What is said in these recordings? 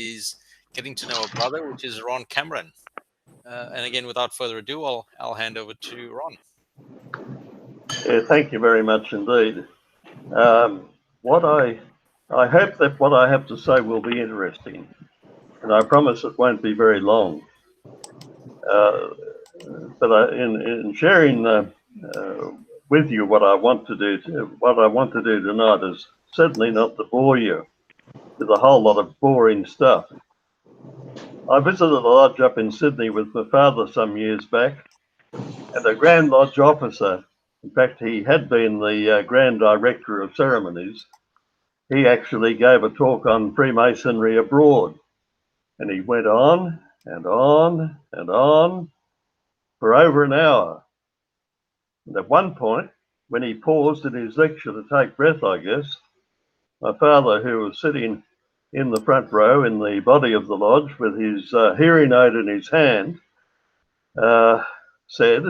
is getting to know a brother, which is Ron Cameron. And again, without further ado, I'll hand over to Ron. Yeah, thank you very much indeed. What I hope that what I have to say will be interesting, and I promise it won't be very long. But in sharing with you what I want to do, tonight is certainly not to bore you with a whole lot of boring stuff. I visited a lodge up in Sydney with my father some years back, and a Grand Lodge officer, in fact, he had been the Grand Director of Ceremonies. He actually gave a talk on Freemasonry abroad, and he went on and on and on for over an hour. And at one point, when he paused in his lecture to take breath, I guess, my father, who was sitting in the front row in the body of the lodge with his hearing aid in his hand, said,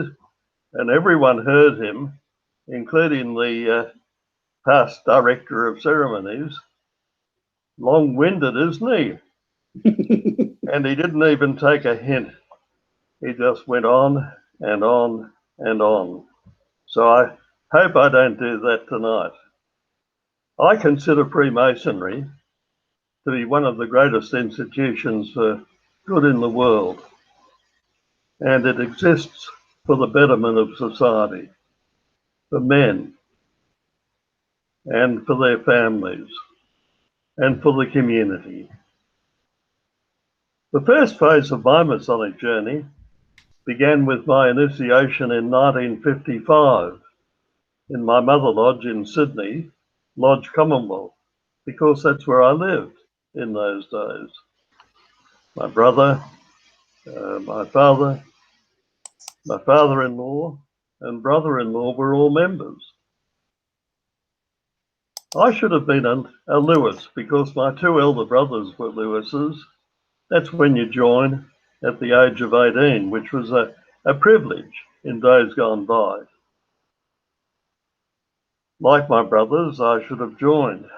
and everyone heard him, including the past Director of Ceremonies, "Long-winded, isn't he?" And he didn't even take a hint. He just went on and on and on. So I hope I don't do that tonight. I consider Freemasonry to be one of the greatest institutions for good in the world, and it exists for the betterment of society, for men, and for their families, and for the community. The first phase of my Masonic journey began with my initiation in 1955 in my mother lodge in Sydney, Lodge Commonwealth, because that's where I lived in those days. My brother, my father-in-law, and brother-in-law were all members. I should have been a Lewis because my two elder brothers were Lewises. That's when you join at the age of 18, which was a privilege in days gone by. Like my brothers, I should have joined.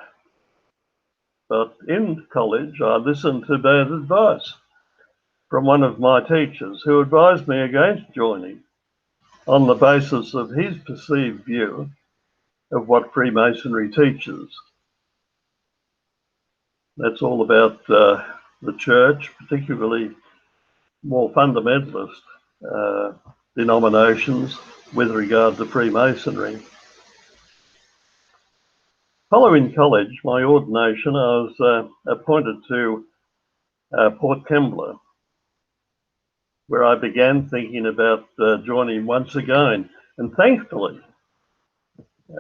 But in college, I listened to bad advice from one of my teachers who advised me against joining on the basis of his perceived view of what Freemasonry teaches. That's all about the church, particularly more fundamentalist denominations with regard to Freemasonry. Following college, my ordination, I was appointed to Port Kembla, where I began thinking about joining once again. And thankfully,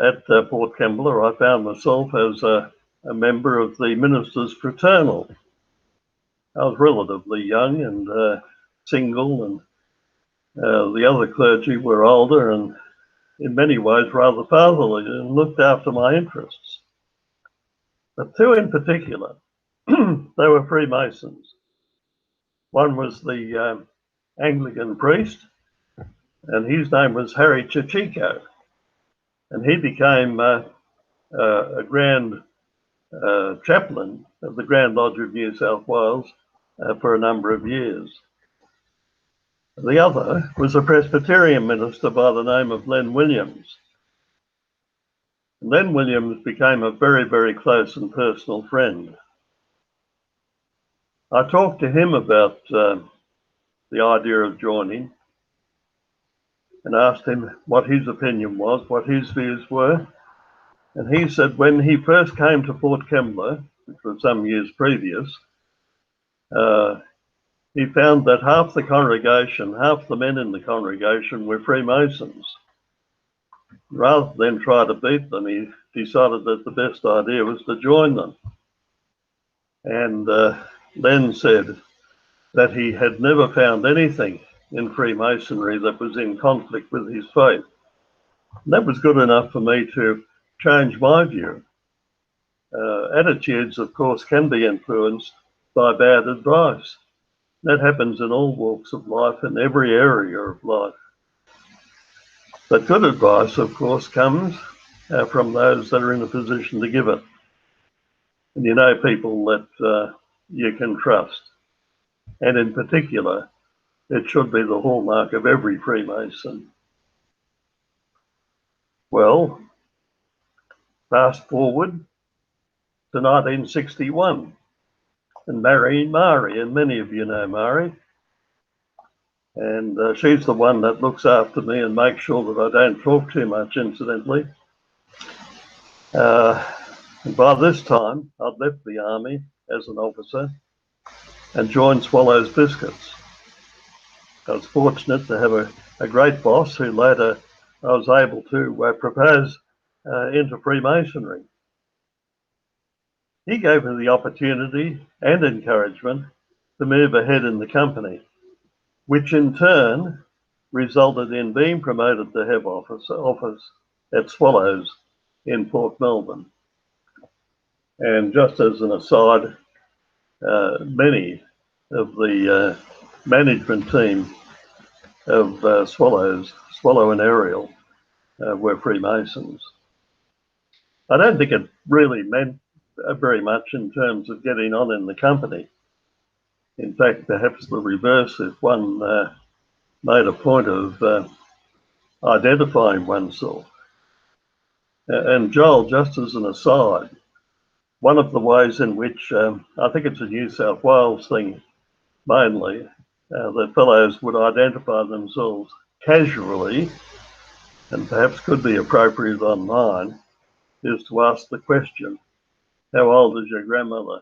at Port Kembla, I found myself as a member of the Ministers' Fraternal. I was relatively young and single, and the other clergy were older and in many ways rather fatherly and looked after my interests. But two in particular, they were Freemasons. One was the Anglican priest, and his name was Harry Chichiko, and he became a Grand Chaplain of the Grand Lodge of New South Wales for a number of years. The other was a Presbyterian minister by the name of Len Williams. Len Williams became a very, very close and personal friend. I talked to him about the idea of joining and asked him what his opinion was, what his views were. And he said when he first came to Port Kembla, which was some years previous, he found that half the men in the congregation were Freemasons. Rather than try to beat them, he decided that the best idea was to join them. And Len said that he had never found anything in Freemasonry that was in conflict with his faith. And that was good enough for me to change my view. Attitudes, of course, can be influenced by bad advice. That happens in all walks of life, in every area of life. But good advice, of course, comes from those that are in a position to give it. And you know people that you can trust. And in particular, it should be the hallmark of every Freemason. Well, fast forward to 1961 and marrying Mari, and many of you know Mari. And she's the one that looks after me and makes sure that I don't talk too much, incidentally. And by this time, I'd left the army as an officer and joined Swallows Biscuits. I was fortunate to have a great boss who later I was able to propose into Freemasonry. He gave me the opportunity and encouragement to move ahead in the company, which in turn resulted in being promoted to head office at Swallows in Port Melbourne. And just as an aside, many of the management team of Swallow and Ariel, were Freemasons. I don't think it really meant very much in terms of getting on in the company. In fact, perhaps the reverse if one made a point of identifying oneself. And Joel, just as an aside, one of the ways in which, I think it's a New South Wales thing mainly, that fellows would identify themselves casually, and perhaps could be appropriate online, is to ask the question, how old is your grandmother?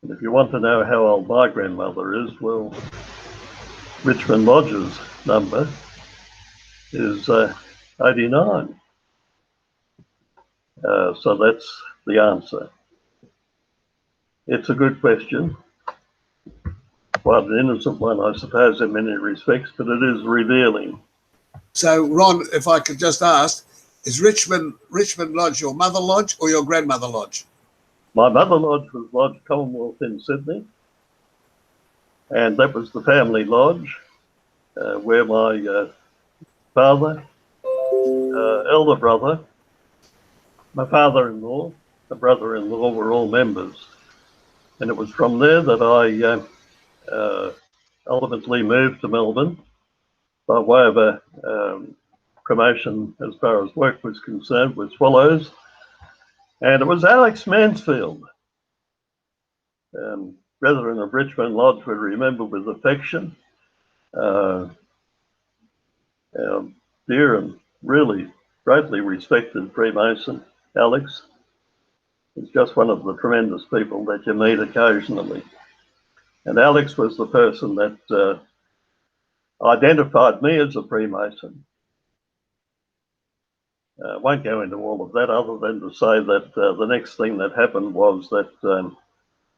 And if you want to know how old my grandmother is, well, Richmond Lodge's number is 89. So that's the answer. It's a good question. Quite an innocent one, I suppose, in many respects, but it is revealing. So, Ron, if I could just ask, is Richmond Lodge your mother lodge or your grandmother lodge? My mother lodge was Lodge Commonwealth in Sydney, and that was the family lodge where my father, elder brother, my father-in-law, the brother-in-law were all members. And it was from there that I ultimately moved to Melbourne by way of a promotion as far as work was concerned with Swallows. And it was Alex Mansfield, brethren of Richmond Lodge would remember with affection, our dear and really greatly respected Freemason, Alex. He's just one of the tremendous people that you meet occasionally. And Alex was the person that identified me as a Freemason. I won't go into all of that other than to say that the next thing that happened was that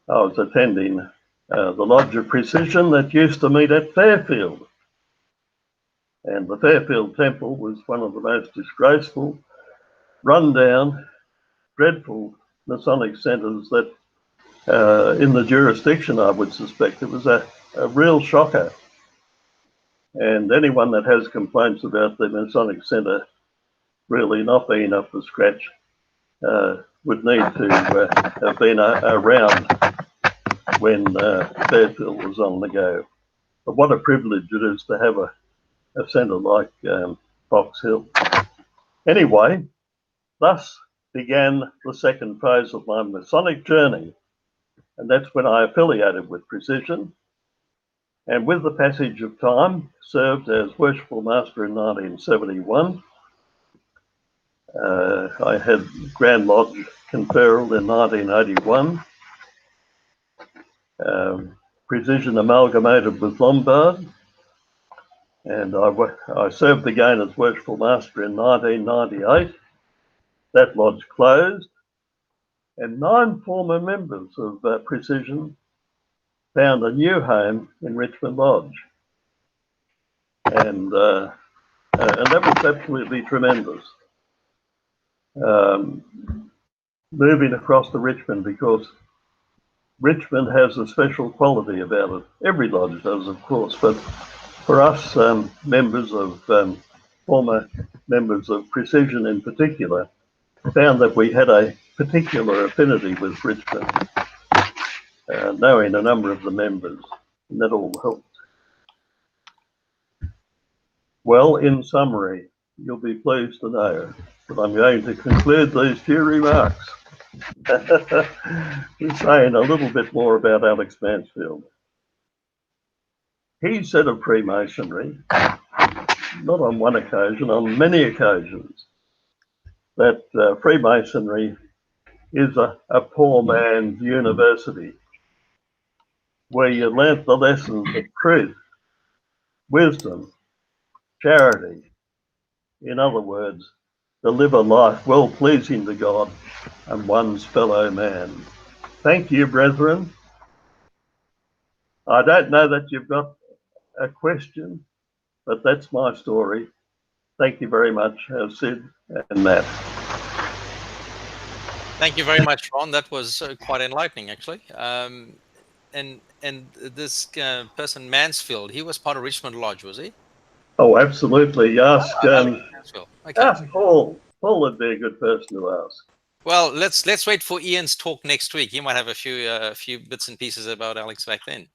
I was attending the Lodge of Precision that used to meet at Fairfield. And the Fairfield Temple was one of the most disgraceful, run-down, dreadful Masonic centres that in the jurisdiction, I would suspect. It was a real shocker. And anyone that has complaints about the Masonic Centre really not being up to scratch would need to have been around when Fairfield was on the go. But what a privilege it is to have a centre like Box Hill. Anyway, thus began the second phase of my Masonic journey. And that's when I affiliated with Precision. And with the passage of time, served as Worshipful Master in 1971. I had Grand Lodge conferral in 1981. Precision amalgamated with Lombard. And I served again as Worshipful Master in 1998. That lodge closed. And 9 former members of Precision found a new home in Richmond Lodge. And that was absolutely tremendous. Moving across to Richmond, because Richmond has a special quality about it. Every lodge does, of course, but for us, members of former members of Precision in particular, found that we had a particular affinity with Richmond, knowing a number of the members, and that all helped. Well, in summary, you'll be pleased to know that I'm going to conclude these few remarks with saying a little bit more about Alex Mansfield. He said of Freemasonry, not on one occasion, on many occasions, that Freemasonry is a poor man's university where you learnt the lessons of truth, wisdom, charity. In other words, to live a life well pleasing to God and one's fellow man. Thank you, brethren. I don't know that you've got a question, but that's my story. Thank you very much, Sid and Matt. Thank you very much, Ron. That was quite enlightening, actually. And this person, Mansfield, he was part of Richmond Lodge, was he? Oh, absolutely. Ask Mansfield. Okay. ask Paul. Paul would be a good person to ask. Well, let's wait for Ian's talk next week. He might have a few bits and pieces about Alex back then.